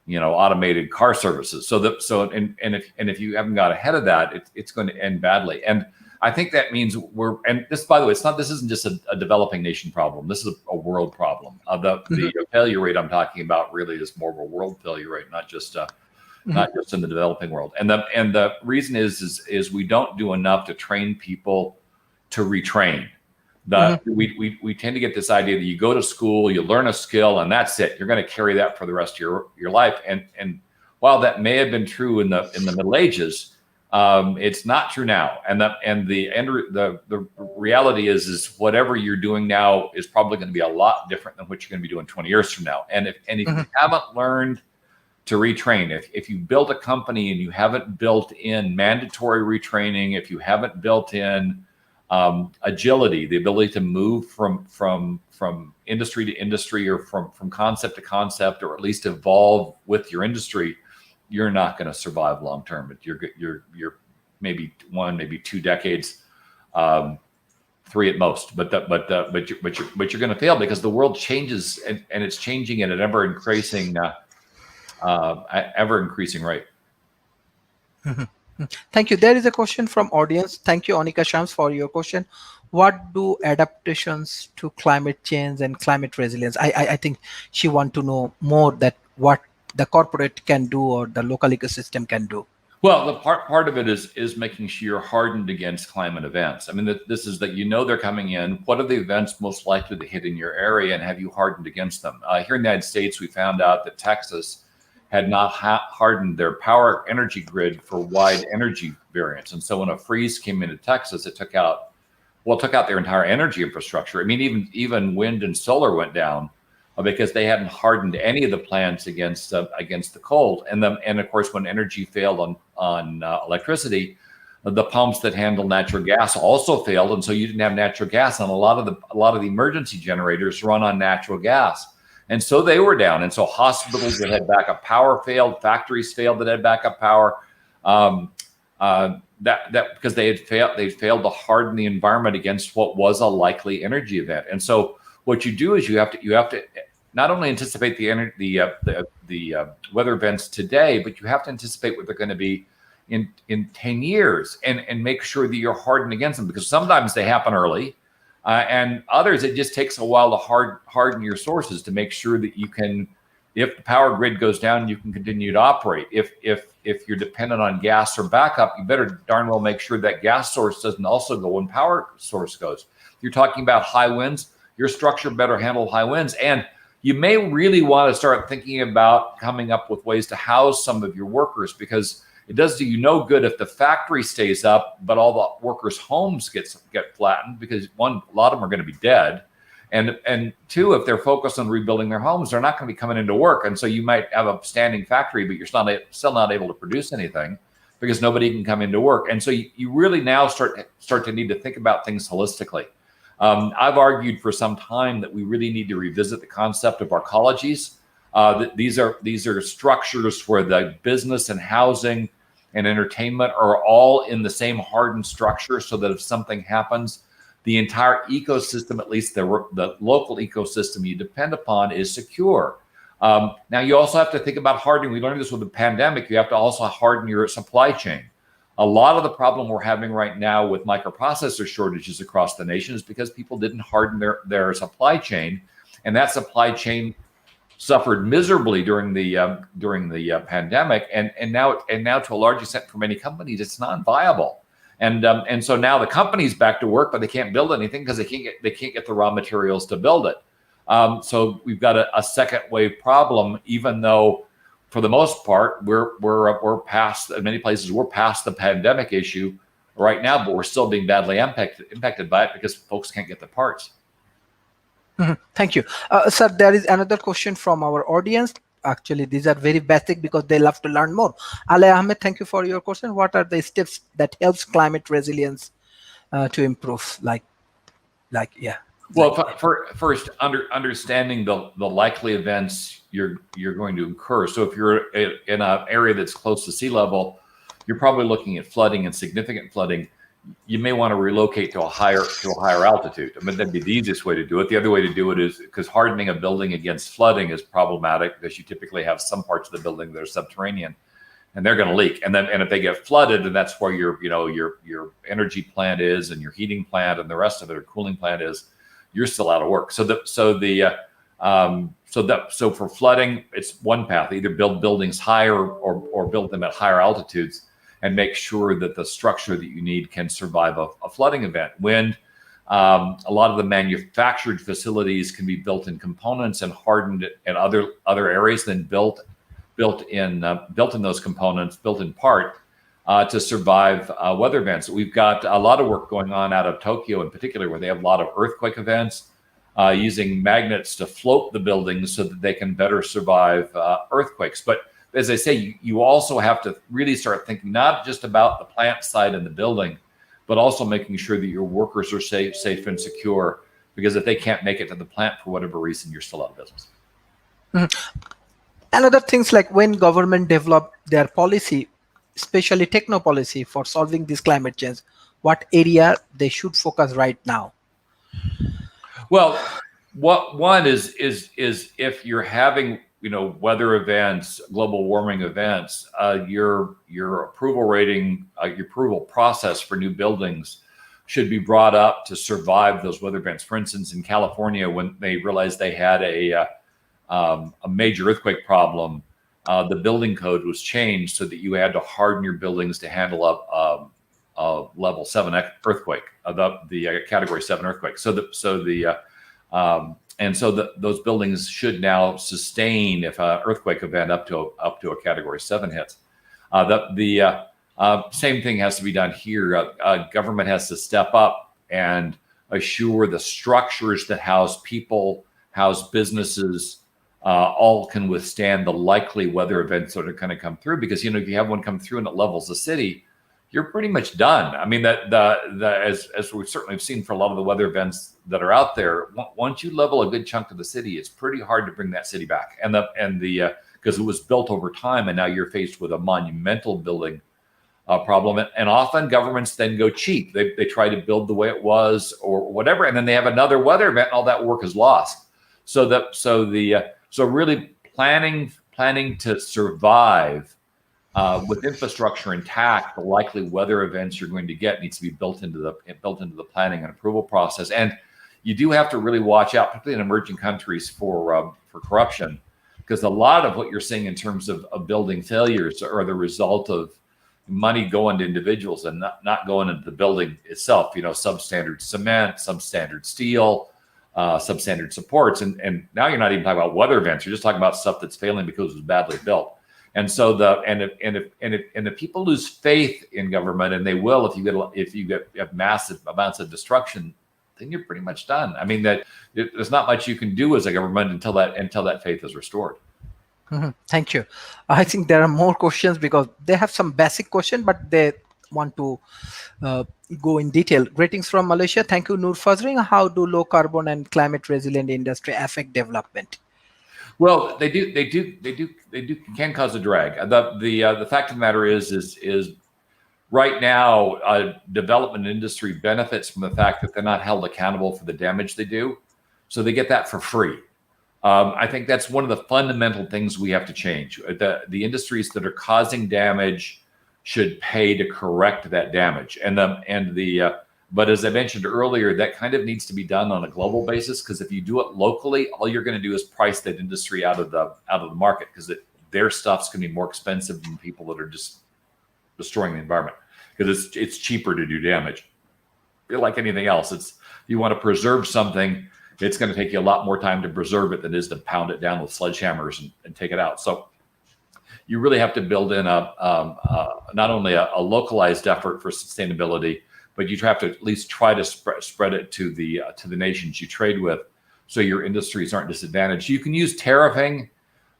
automated car services. If you haven't got ahead of that, it's going to end badly. And I think that means and this, by the way, this isn't just a developing nation problem. This is a world problem. The failure rate I'm talking about really is more of a world failure rate, not just in the developing world. And the reason is we don't do enough to train people to retrain. We tend to get this idea that you go to school, you learn a skill, and that's it. You're going to carry that for the rest of your life. And while that may have been true in the Middle Ages, it's not true now. And the reality is whatever you're doing now is probably going to be a lot different than what you're going to be doing 20 years from now. And if you haven't learned to retrain, if you build a company and you haven't built in mandatory retraining, if you haven't built in agility, the ability to move from industry to industry, or from concept to concept, or at least evolve with your industry, you're not going to survive long term. But you're maybe 1, maybe 2 decades, 3 at most. But you're going to fail because the world changes, and it's changing at an ever increasing rate. Thank you. There is a question from audience. Thank you, Anika Shams, for your question. What do adaptations to climate change and climate resilience? I think she want to know more that what the corporate can do or the local ecosystem can do. Well, the part of it is making sure you're hardened against climate events. I mean, this is that they're coming in. What are the events most likely to hit in your area, and have you hardened against them? Here in the United States, we found out that Texas had not hardened their power energy grid for wide energy variance, and so when a freeze came into Texas, it took out their entire energy infrastructure. I mean, even wind and solar went down because they hadn't hardened any of the plants against the cold. And of course, when energy failed on electricity, the pumps that handle natural gas also failed, and so you didn't have natural gas. And a lot of the emergency generators run on natural gas, and so they were down. And so hospitals that had backup power failed, factories failed that had backup power. That because they failed to harden the environment against what was a likely energy event. And so what you do is you have to not only anticipate the weather events today, but you have to anticipate what they're going to be in 10 years and make sure that you're hardened against them, because sometimes they happen early, and others it just takes a while to harden your sources to make sure that you can, if the power grid goes down, you can continue to operate. If you're dependent on gas or backup, you better darn well make sure that gas source doesn't also go when power source goes. If you're talking about high winds, your structure better handle high winds. And you may really want to start thinking about coming up with ways to house some of your workers, because it does do you no good if the factory stays up, but all the workers' homes get flattened, because one, a lot of them are going to be dead. And two, if they're focused on rebuilding their homes, they're not going to be coming into work. And so you might have a standing factory, but you're still not able to produce anything because nobody can come into work. And so you really now start to need to think about things holistically. I've argued for some time that we really need to revisit the concept of arcologies. These are structures where the business and housing and entertainment are all in the same hardened structure, so that if something happens, the entire ecosystem, at least the local ecosystem you depend upon, is secure. Now, you also have to think about hardening. We learned this with the pandemic. You have to also harden your supply chain. A lot of the problem we're having right now with microprocessor shortages across the nation is because people didn't harden their supply chain, and that supply chain suffered miserably during the pandemic, and now to a large extent for many companies it's non-viable. And so now the company's back to work, but they can't build anything because they can't get the raw materials to build it. So we've got a second wave problem, even though for the most part we're past, in many places we're past the pandemic issue right now, but we're still being badly impacted by it because folks can't get the parts. Thank you. Sir, there is another question from our audience. Actually, these are very basic because they love to learn more. Ali Ahmed, thank you for your question. What are the steps that helps climate resilience to improve? Well, first, understanding the likely events you're going to incur. So if you're in an area that's close to sea level, you're probably looking at flooding and significant flooding. You may want to relocate to a higher altitude. I mean, that'd be the easiest way to do it. The other way to do it is, because hardening a building against flooding is problematic, because you typically have some parts of the building that are subterranean, and they're going to leak. And if they get flooded, and that's where your energy plant is, and your heating plant, and the rest of it, or cooling plant is, you're still out of work. So for flooding, it's one path: either build buildings higher or build them at higher altitudes, and make sure that the structure that you need can survive a flooding event. Wind, a lot of the manufactured facilities can be built in components and hardened in other areas, then built in those components, built in part to survive weather events. We've got a lot of work going on out of Tokyo in particular, where they have a lot of earthquake events, using magnets to float the buildings so that they can better survive earthquakes. But as I say, you also have to really start thinking not just about the plant side and the building, but also making sure that your workers are safe and secure, because if they can't make it to the plant for whatever reason, you're still out of business. Another things, like when government develop their policy, especially techno policy for solving this climate change, what area they should focus right now? Well, one is if you're having weather events, global warming events, your approval rating, your approval process for new buildings should be brought up to survive those weather events. For instance, in California, when they realized they had a major earthquake problem, the building code was changed so that you had to harden your buildings to handle a level 7 earthquake, the category 7 earthquake. Those buildings should now sustain if an earthquake event up to a category 7 hits. Same thing has to be done here. Government has to step up and assure the structures that house people, house businesses, all can withstand the likely weather events that are going to come through. Because if you have one come through and it levels the city, you're pretty much done. I mean, as we've certainly seen for a lot of the weather events that are out there, once you level a good chunk of the city, it's pretty hard to bring that city back. Because it was built over time, and now you're faced with a monumental building problem. And often governments then go cheap. They try to build the way it was or whatever, and then they have another weather event, and all that work is lost. So really planning to survive with infrastructure intact, the likely weather events you're going to get needs to be built into the planning and approval process. And you do have to really watch out, particularly in emerging countries, for corruption, because a lot of what you're seeing in terms of building failures are the result of money going to individuals and not going into the building itself. Substandard cement, substandard steel, substandard supports, and now you're not even talking about weather events. You're just talking about stuff that's failing because it was badly built. And so if people lose faith in government, and they will if you have massive amounts of destruction, then you're pretty much done. I mean, there's not much you can do as a government until that faith is restored. Mm-hmm. Thank you. I think there are more questions because they have some basic question, but they want to go in detail. Greetings from Malaysia. Thank you, Nur Fazring. How do low carbon and climate resilient industry affect development? Well, they can cause a drag. The fact of the matter is right now, development industry benefits from the fact that they're not held accountable for the damage they do, so they get that for free. I think that's one of the fundamental things we have to change. The industries that are causing damage should pay to correct that damage, but as I mentioned earlier, that kind of needs to be done on a global basis, because if you do it locally, all you're going to do is price that industry out of the market, because their stuff's going to be more expensive than people that are just destroying the environment, because it's cheaper to do damage. Like anything else, you want to preserve something, it's going to take you a lot more time to preserve it than it is to pound it down with sledgehammers and take it out. So you really have to build in not only a localized effort for sustainability, but you have to at least try to spread it to the nations you trade with, so your industries aren't disadvantaged. You can use tariffing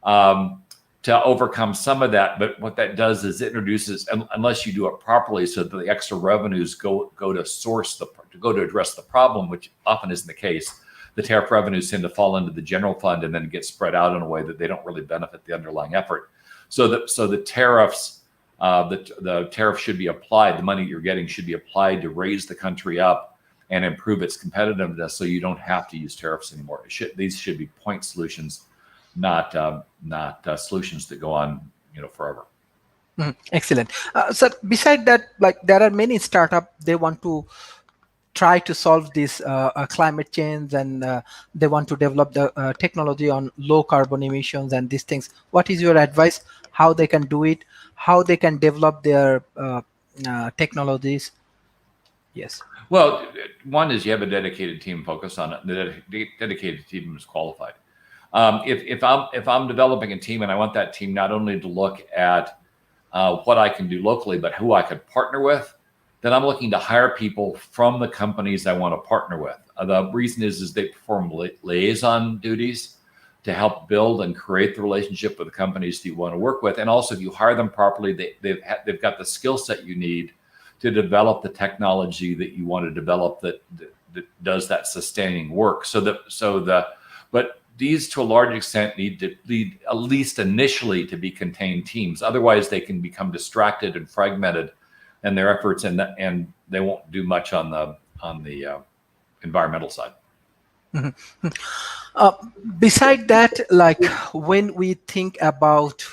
to overcome some of that, but what that does is it introduces, unless you do it properly, so that the extra revenues go to address the problem, which often isn't the case. The tariff revenues tend to fall into the general fund and then get spread out in a way that they don't really benefit the underlying effort. So the tariffs. The tariff should be applied. The money you're getting should be applied to raise the country up and improve its competitiveness, so you don't have to use tariffs anymore. These should be point solutions, not solutions that go on forever. Excellent. So beside that, there are many startups, they want to try to solve this climate change, and they want to develop the technology on low carbon emissions and these things. What is your advice? How they can do it? How they can develop their technologies? Yes. Well, one is you have a dedicated team focused on it. The dedicated team is qualified. If I'm developing a team and I want that team not only to look at what I can do locally, but who I could partner with, then I'm looking to hire people from the companies I want to partner with. The reason is they perform liaison duties to help build and create the relationship with the companies that you want to work with. And also, if you hire them properly, they've got the skill set you need to develop the technology that you want to develop that does that sustaining work. But these, to a large extent, need to lead, at least initially, to be contained teams. Otherwise, they can become distracted and fragmented in their efforts, and they won't do much on the environmental side. Mm-hmm. Beside that, when we think about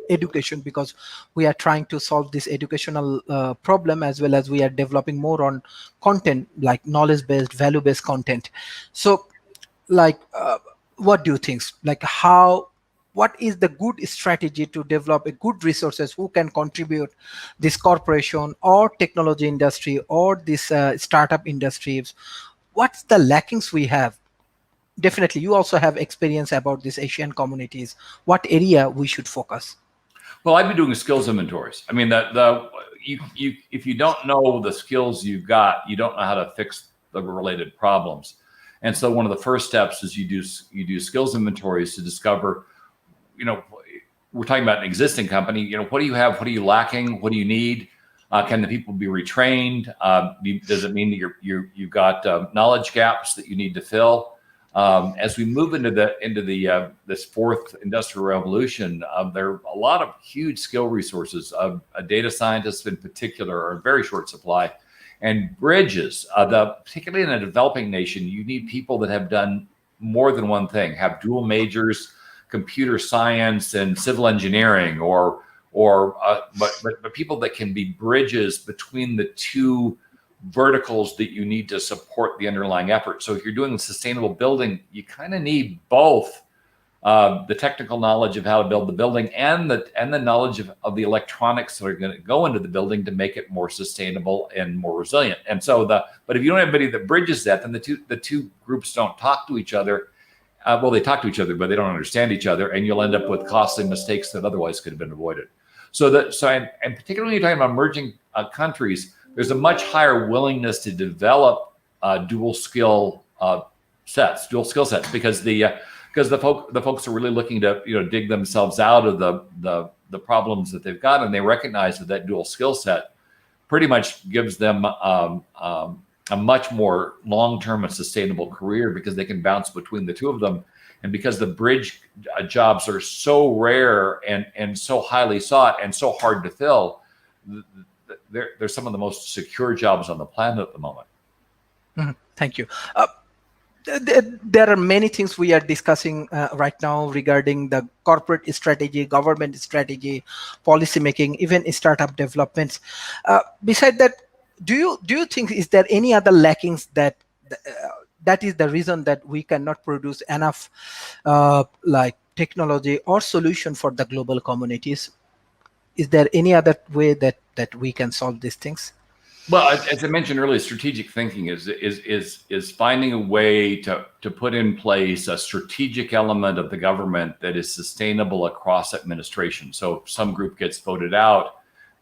education, because we are trying to solve this educational problem, as well as we are developing more on content, like knowledge-based, value-based content. So what do you think? How what is the good strategy to develop a good resources who can contribute this corporation or technology industry or this startup industries? What's the lackings we have? Definitely you also have experience about these Asian communities. What area we should focus? Well, I've been doing skills inventories. I mean, you if you don't know the skills you've got, you don't know how to fix the related problems. And so one of the first steps is you do skills inventories to discover, you know, we're talking about an existing company. You know, what do you have? What are you lacking? What do you need? Can the people be retrained? Does it mean that you've got knowledge gaps that you need to fill? As we move into this fourth industrial revolution, there are a lot of huge skill resources. Data scientists, in particular, are in very short supply, and bridges. Particularly in a developing nation, you need people that have done more than one thing, have dual majors, computer science and civil engineering, but people that can be bridges between the two verticals that you need to support the underlying effort. So if you're doing sustainable building, you kind of need both the technical knowledge of how to build the building and the knowledge of the electronics that are going to go into the building to make it more sustainable and more resilient. And so but if you don't have anybody that bridges that, then the two groups don't talk to each other. Well, they talk to each other, but they don't understand each other, and you'll end up with costly mistakes that otherwise could have been avoided. And particularly when you're talking about emerging countries, there's a much higher willingness to develop dual skill sets, because the folks are really looking to dig themselves out of the problems that they've got, and they recognize that dual skill set pretty much gives them a much more long-term and sustainable career, because they can bounce between the two of them. And because the bridge jobs are so rare and so highly sought and so hard to fill, they're some of the most secure jobs on the planet at the moment. Thank you. There are many things we are discussing right now regarding the corporate strategy, government strategy, policy making, even startup developments. Beside that, do you think, is there any other lackings that is the reason that we cannot produce enough like technology or solution for the global communities? Is there any other way that we can solve these things? Well, as I mentioned earlier, strategic thinking is finding a way to put in place a strategic element of the government that is sustainable across administration. So if some group gets voted out,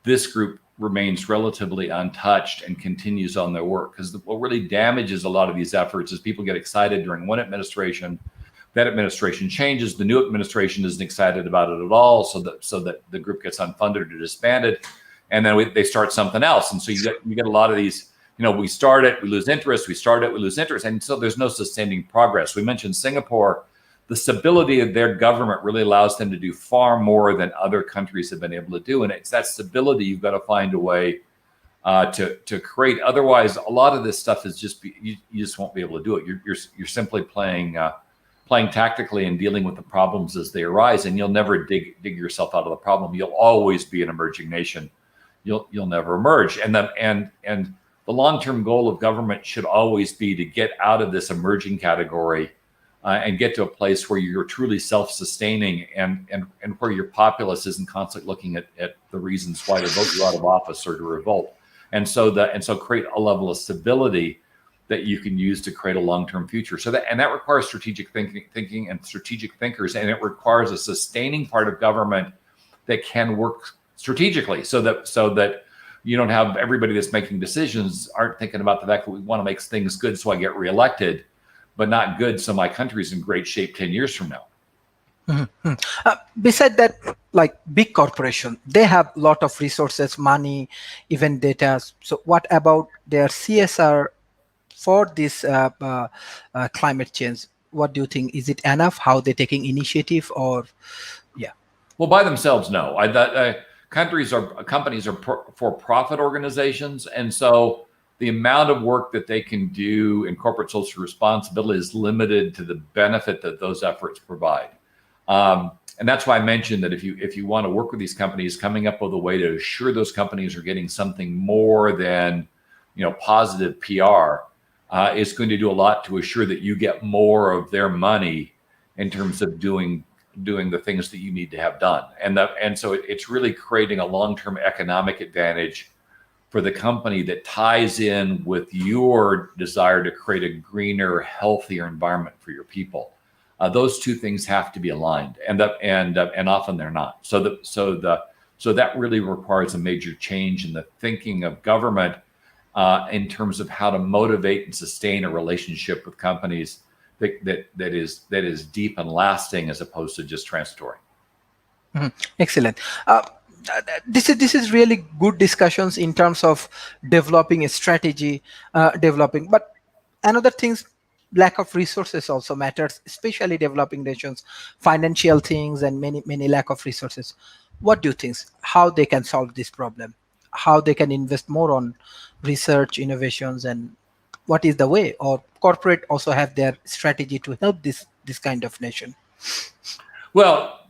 this group remains relatively untouched and continues on their work. Because what really damages a lot of these efforts is people get excited during one administration, that administration changes, the new administration isn't excited about it at all, so that the group gets unfunded or disbanded. And then they start something else. And so you get a lot of these, we start it, we lose interest, we start it, we lose interest. And so there's no sustaining progress. We mentioned Singapore. The stability of their government really allows them to do far more than other countries have been able to do. And it's that stability you've got to find a way to create. Otherwise, a lot of this stuff is you just won't be able to do it. You're simply playing tactically and dealing with the problems as they arise. And you'll never dig yourself out of the problem. You'll always be an emerging nation. You'll never emerge. And the long-term goal of government should always be to get out of this emerging category and get to a place where you're truly self-sustaining and where your populace isn't constantly looking at the reasons why to vote you out of office or to revolt. And so create a level of stability that you can use to create a long-term future. That requires strategic thinking and strategic thinkers, and it requires a sustaining part of government that can work strategically, so that you don't have everybody that's making decisions aren't thinking about the fact that we want to make things good so I get reelected, but not good so my country's in great shape 10 years from now. Beside that, like big corporation, they have a lot of resources, money, even data. So what about their CSR for this climate change? What do you think? Is it enough? How they're taking initiative? Or Well, by themselves, no. Companies are for-profit organizations, and so the amount of work that they can do in corporate social responsibility is limited to the benefit that those efforts provide. And that's why I mentioned that if you want to work with these companies, coming up with a way to assure those companies are getting something more than positive PR is going to do a lot to assure that you get more of their money in terms of doing doing the things that you need to have done. And so it's really creating a long-term economic advantage for the company that ties in with your desire to create a greener, healthier environment for your people. Those two things have to be aligned, and often they're not. So that really requires a major change in the thinking of government in terms of how to motivate and sustain a relationship with companies that is deep and lasting, as opposed to just transitory. Excellent. This is really good discussions in terms of developing a strategy, developing. But another things, lack of resources also matters, especially developing nations, financial things, and many lack of resources. What do you think? How they can solve this problem? How they can invest more on research, innovations, and what is the way? Or corporate also have their strategy to help this kind of nation. Well,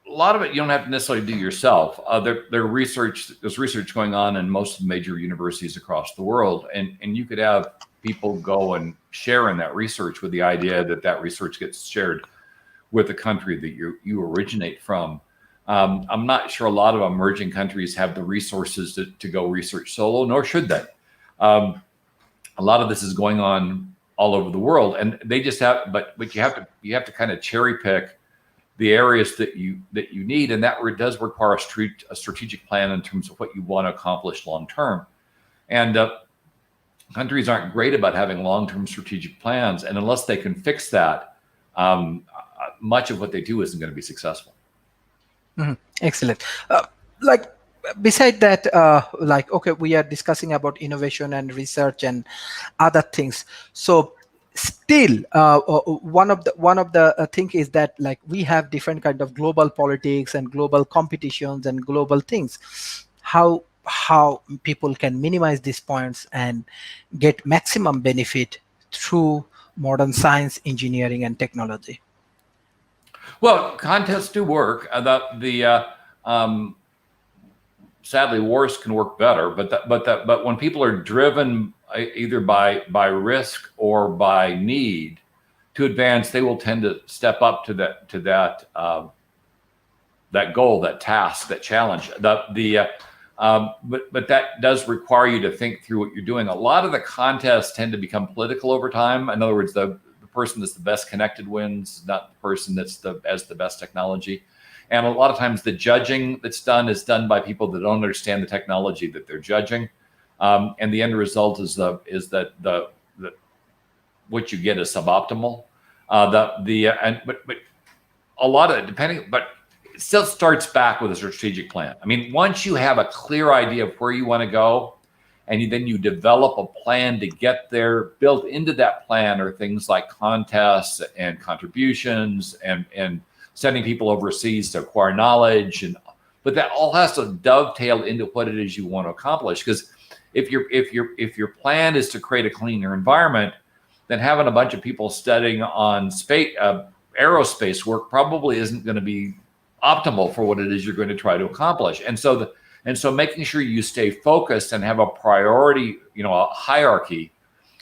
a lot of it you don't have to necessarily do yourself. There's research going on in most major universities across the world, and you could have people go and share in that research with the idea that research gets shared with the country that you originate from. I'm not sure a lot of emerging countries have the resources to go research solo, nor should they. A lot of this is going on all over the world, and they just have. But you have to kind of cherry pick the areas that you need, and that does require a strategic plan in terms of what you want to accomplish long term. And countries aren't great about having long-term strategic plans, and unless they can fix that, much of what they do isn't going to be successful. Excellent. Like beside that, okay, we are discussing about innovation and research and other things. So still, one of the thing is that, like, we have different kind of global politics and global competitions and global things. How people can minimize these points and get maximum benefit through modern science, engineering, and technology. Well, contests do work. Sadly, wars can work better. But when people are driven either by risk or by need to advance, they will tend to step up to that goal, that task, that challenge. But that does require you to think through what you're doing. A lot of the contests tend to become political over time. In other words, the person that's the best connected wins, not the person that's has the best technology. And a lot of times the judging that's done is done by people that don't understand the technology that they're judging. And the end result is that what you get is suboptimal. But a lot of it, but it still starts back with a strategic plan. I mean, once you have a clear idea of where you want to go, and then you develop a plan to get there, built into that plan are things like contests and contributions and sending people overseas to acquire knowledge. But that all has to dovetail into what it is you want to accomplish. Because if your plan is to create a cleaner environment, then having a bunch of people studying on aerospace work probably isn't going to be optimal for what it is you're going to try to accomplish. And so making sure you stay focused and have a priority, a hierarchy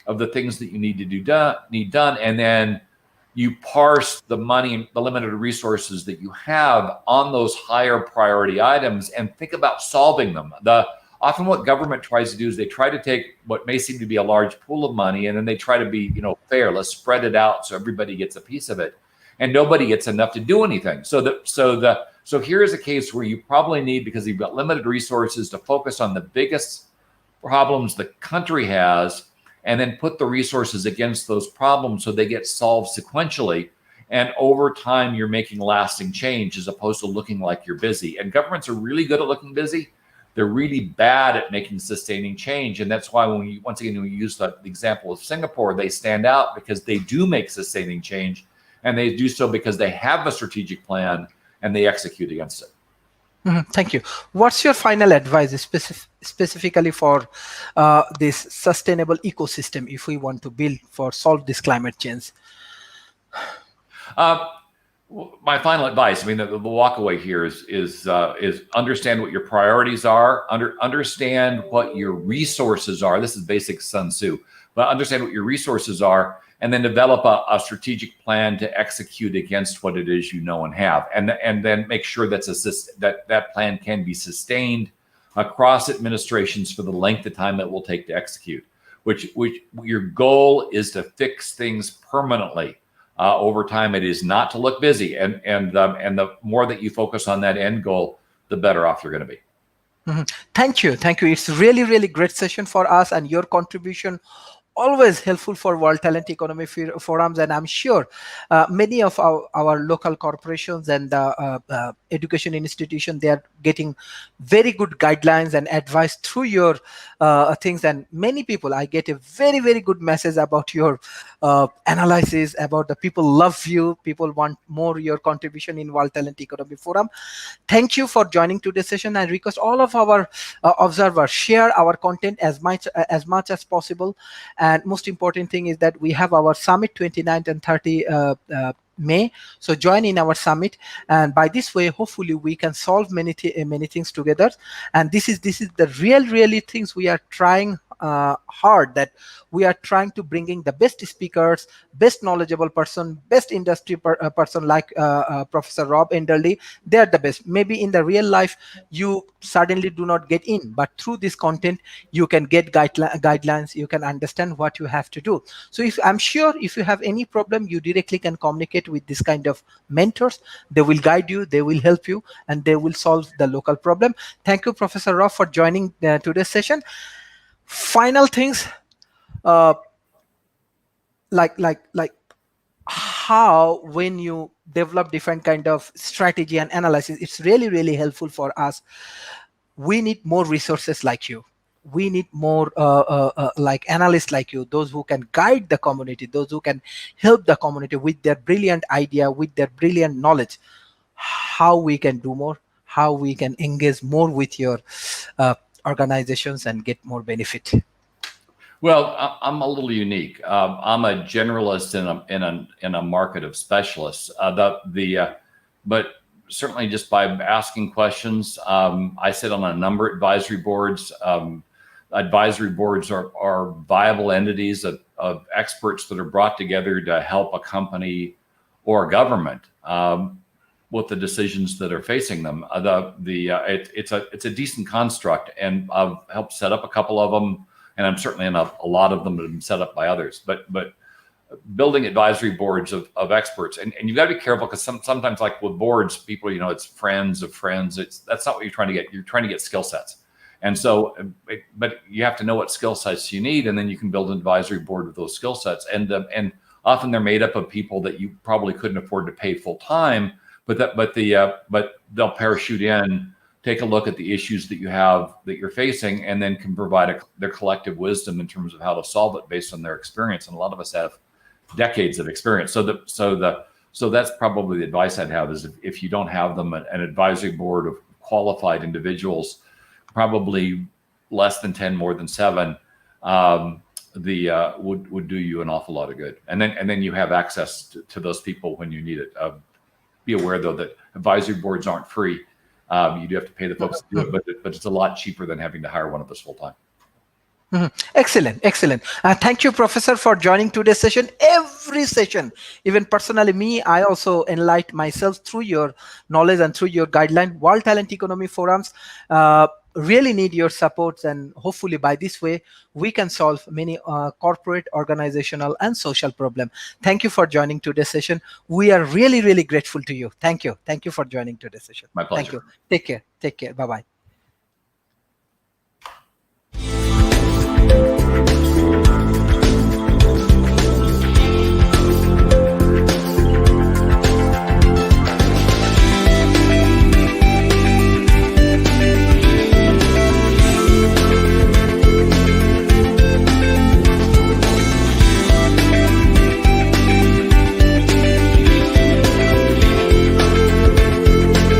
of the things that you need done, and then you parse the money, the limited resources that you have on those higher priority items, and think about solving them. Often what government tries to do is they try to take what may seem to be a large pool of money, and then they try to be, fair. Let's spread it out so everybody gets a piece of it, and nobody gets enough to do anything. So here's a case where you probably need, because you've got limited resources, to focus on the biggest problems the country has, and then put the resources against those problems so they get solved sequentially. And over time, you're making lasting change as opposed to looking like you're busy. And governments are really good at looking busy. They're really bad at making sustaining change. And that's why when you use the example of Singapore, they stand out because they do make sustaining change. And they do so because they have a strategic plan and they execute against it. Thank you. What's your final advice specifically for this sustainable ecosystem if we want to solve this climate change? My final advice, the walk away here is understand what your priorities are, understand what your resources are. This is basic Sun Tzu, but understand what your resources are, and then develop a strategic plan to execute against what it is you know and have, and then make sure that plan can be sustained across administrations for the length of time it will take to execute. Which your goal is to fix things permanently over time. It is not to look busy, and the more that you focus on that end goal, the better off you're going to be. Thank you. It's really, really great session for us, and your contribution always helpful for World Talent Economy Forums. And I'm sure many of our local corporations and education institutions, they are getting very good guidelines and advice through your things. And many people, I get a very, very good message about your analysis, about the people love you, people want more your contribution in World Talent Economy Forum. Thank you for joining today's session. I request all of our observers share our content as much as possible. And most important thing is that we have our summit 29th and 30th May. So join in our summit, and by this way, hopefully, we can solve many things together. And this is the really things we are trying hard, that we are trying to bringing the best speakers, best knowledgeable person, best industry person like Professor Rob Enderle. They are the best. Maybe in the real life you suddenly do not get in, but through this content you can get guidelines, you can understand what you have to do. So I'm sure if you have any problem, you directly can communicate with this kind of mentors. They will guide you, they will help you, and they will solve the local problem. Thank you, Professor Rob, for joining today's session. Final things, like how when you develop different kind of strategy and analysis, it's really helpful for us. We need more resources like you. We need more like analysts like you, those who can guide the community, those who can help the community with their brilliant idea, with their brilliant knowledge, how we can do more, how we can engage more with your organizations and get more benefit. Well, I'm a little unique. I'm a generalist in a market of specialists. But certainly just by asking questions, I sit on a number of advisory boards. Advisory boards are viable entities of experts that are brought together to help a company or a government with the decisions that are facing them. It's a decent construct, and I've helped set up a couple of them. And I'm certainly in a lot of them that have been set up by others. But building advisory boards of experts, and you've got to be careful, because sometimes, like with boards, people, it's friends of friends. That's not what you're trying to get. You're trying to get skill sets. And so, but you have to know what skill sets you need, and then you can build an advisory board with those skill sets. And often they're made up of people that you probably couldn't afford to pay full time, but they'll parachute in, take a look at the issues that you're facing, and then can provide their collective wisdom in terms of how to solve it based on their experience. And a lot of us have decades of experience. So that's probably the advice I'd have, is if you don't have them, an advisory board of qualified individuals, probably less than 10, more than 7, would do you an awful lot of good. And then you have access to those people when you need it. Be aware though that advisory boards aren't free. You do have to pay the folks to do it, but it's a lot cheaper than having to hire one of us full time. Excellent. Thank you, Professor, for joining today's session. Every session, even personally, I also enlighten myself through your knowledge and through your guideline. World Talent Economy Forums really need your support, and hopefully by this way we can solve many corporate, organizational, and social problems. Thank you for joining today's session. We are really grateful to you. Thank you for joining today's session. My pleasure. Thank you. Take care. Bye bye.